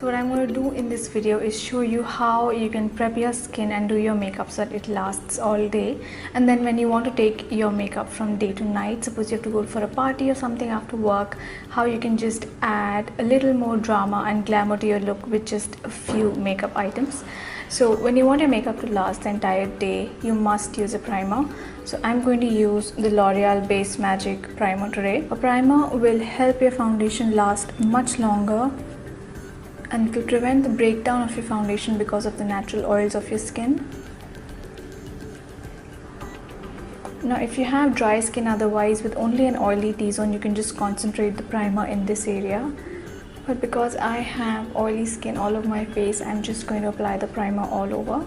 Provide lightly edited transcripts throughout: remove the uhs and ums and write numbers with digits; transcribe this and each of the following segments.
What I'm going to do in this video is show you how you can prep your skin and do your makeup so that it lasts all day. And then when you want to take your makeup from day to night, suppose you have to go for a party or something after work, how you can just add a little more drama and glamour to your look with just a few makeup items. So when you want your makeup to last the entire day, you must use a primer. So I'm going to use the L'Oreal Base Magic Primer today. A primer will help your foundation last much longer, and it will prevent the breakdown of your foundation because of the natural oils of your skin. Now if you have dry skin otherwise with only an oily T-zone, you can just concentrate the primer in this area. But because I have oily skin all over my face, I'm just going to apply the primer all over.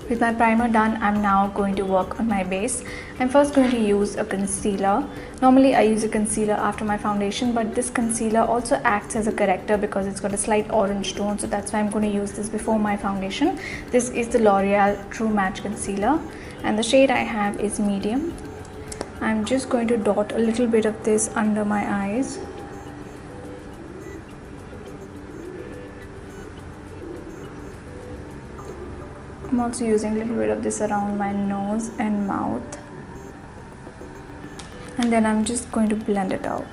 With my primer done, I'm now going to work on my base. I'm first going to use a concealer. Normally I use a concealer after my foundation, but this concealer also acts as a corrector because it's got a slight orange tone, so that's why I'm going to use this before my foundation. This is the L'Oreal True Match Concealer and the shade I have is medium. I'm just going to dot a little bit of this under my eyes. I'm also using a little bit of this around my nose and mouth, and then I'm just going to blend it out.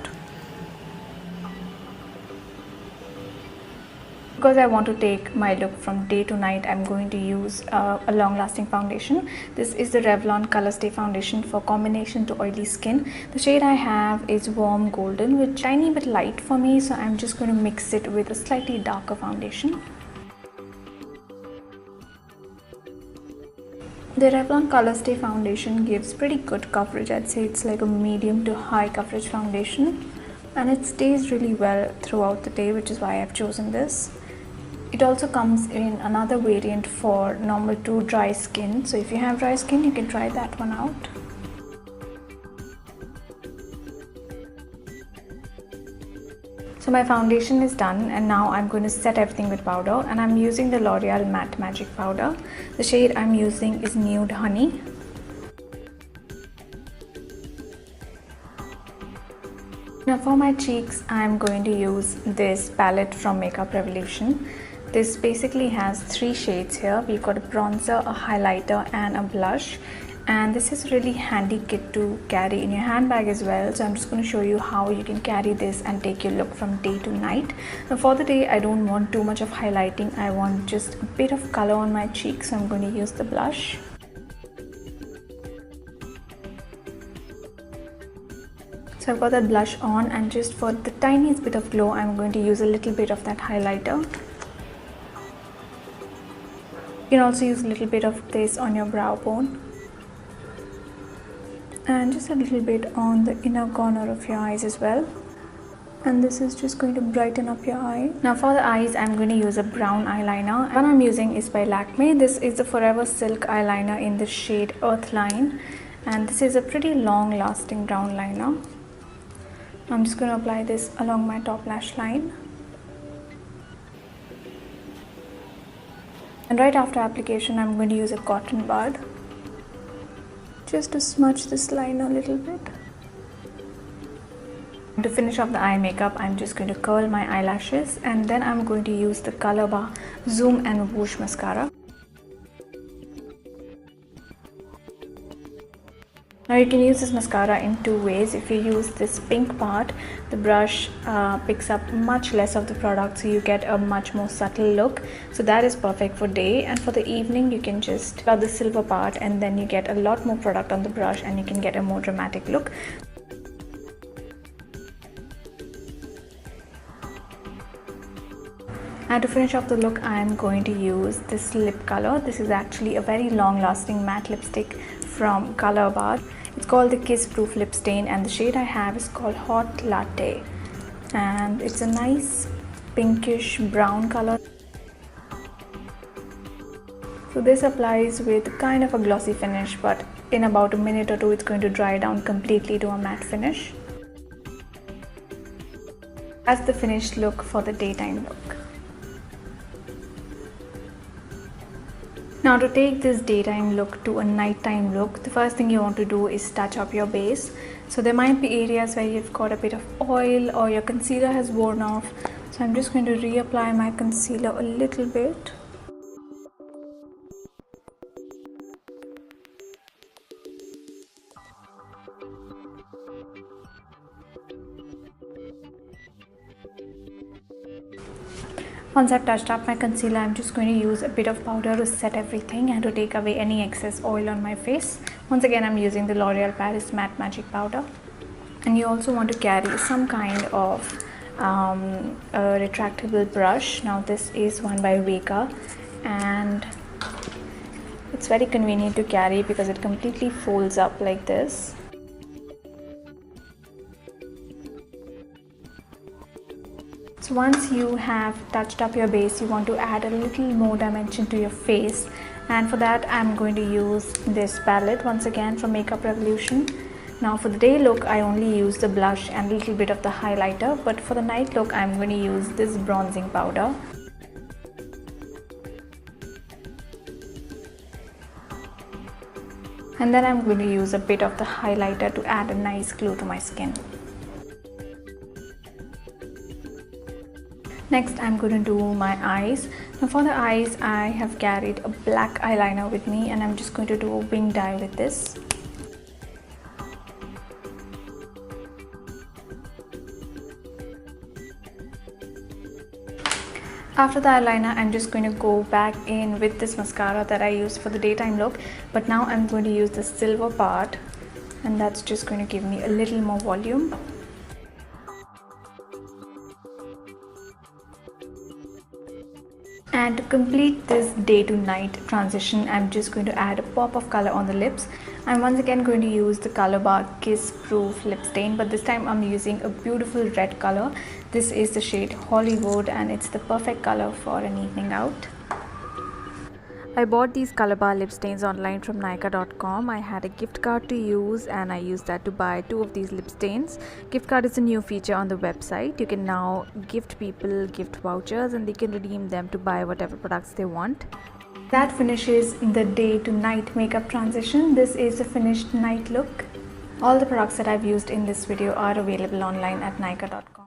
Because I want to take my look from day to night, I'm going to use a long-lasting foundation. This is the Revlon Color Stay Foundation for combination to oily skin. The shade I have is Warm Golden, which is tiny bit light for me, so I'm just going to mix it with a slightly darker foundation. The Revlon Color Stay Foundation gives pretty good coverage. I'd say it's like a medium to high coverage foundation, and it stays really well throughout the day, which is why I've chosen this. It also comes in another variant for normal to dry skin, so if you have dry skin, you can try that one out. So my foundation is done, and now I'm going to set everything with powder, and I'm using the L'Oreal Matte Magic Powder. The shade I'm using is Nude Honey. Now for my cheeks, I'm going to use this palette from Makeup Revolution. This basically has 3 shades here. We've got a bronzer, a highlighter and a blush. And this is a really handy kit to carry in your handbag as well. So I'm just going to show you how you can carry this and take your look from day to night. Now for the day, I don't want too much of highlighting. I want just a bit of color on my cheeks, so I'm going to use the blush. So I've got that blush on, and just for the tiniest bit of glow, I'm going to use a little bit of that highlighter. You can also use a little bit of this on your brow bone, and just a little bit on the inner corner of your eyes as well. And this is just going to brighten up your eye. Now for the eyes, I'm going to use a brown eyeliner. The one I'm using is by Lakme. This is the Forever Silk eyeliner in the shade Earthline, and this is a pretty long lasting brown liner. I'm just going to apply this along my top lash line. And right after application, I'm going to use a cotton bud just to smudge this line a little bit. To finish off the eye makeup, I'm just going to curl my eyelashes, and then I'm going to use the Color Bar Zoom and Whoosh mascara. Now you can use this mascara in 2 ways. If you use this pink part, the brush picks up much less of the product, so you get a much more subtle look. So that is perfect for day, and for the evening you can just grab the silver part, and then you get a lot more product on the brush and you can get a more dramatic look. And to finish off the look, I am going to use this lip color. This is actually a very long lasting matte lipstick from Color Bar. It's called the Kiss Proof Lip Stain, and the shade I have is called Hot Latte, and it's a nice pinkish brown color. So this applies with kind of a glossy finish, but in about a minute or 2 it's going to dry down completely to a matte finish. That's the finished look for the daytime look. Now to take this daytime look to a nighttime look, the first thing you want to do is touch up your base. So there might be areas where you've got a bit of oil or your concealer has worn off. So I'm just going to reapply my concealer a little bit. Once I've touched up my concealer, I'm just going to use a bit of powder to set everything and to take away any excess oil on my face. Once again, I'm using the L'Oreal Paris Matte Magic Powder. And you also want to carry some kind of a retractable brush. Now this is one by Vega, and it's very convenient to carry because it completely folds up like this. So once you have touched up your base, you want to add a little more dimension to your face, and for that I'm going to use this palette once again from Makeup Revolution. Now for the day look, I only use the blush and a little bit of the highlighter, but for the night look I'm going to use this bronzing powder. And then I'm going to use a bit of the highlighter to add a nice glow to my skin. Next, I'm going to do my eyes. Now for the eyes, I have carried a black eyeliner with me, and I'm just going to do a wing dye with this. After the eyeliner, I'm just going to go back in with this mascara that I used for the daytime look, but now I'm going to use the silver part, and that's just going to give me a little more volume. And to complete this day to night transition, I'm just going to add a pop of color on the lips. I'm once again going to use the Color Bar Kiss Proof Lip Stain, but this time I'm using a beautiful red color. This is the shade Hollywood, and it's the perfect color for an evening out. I bought these Color Bar lip stains online from Nykaa.com. I had a gift card to use, and I used that to buy 2 of these lip stains. Gift card is a new feature on the website. You can now gift people gift vouchers, and they can redeem them to buy whatever products they want. That finishes the day to night makeup transition. This is the finished night look. All the products that I've used in this video are available online at Nykaa.com.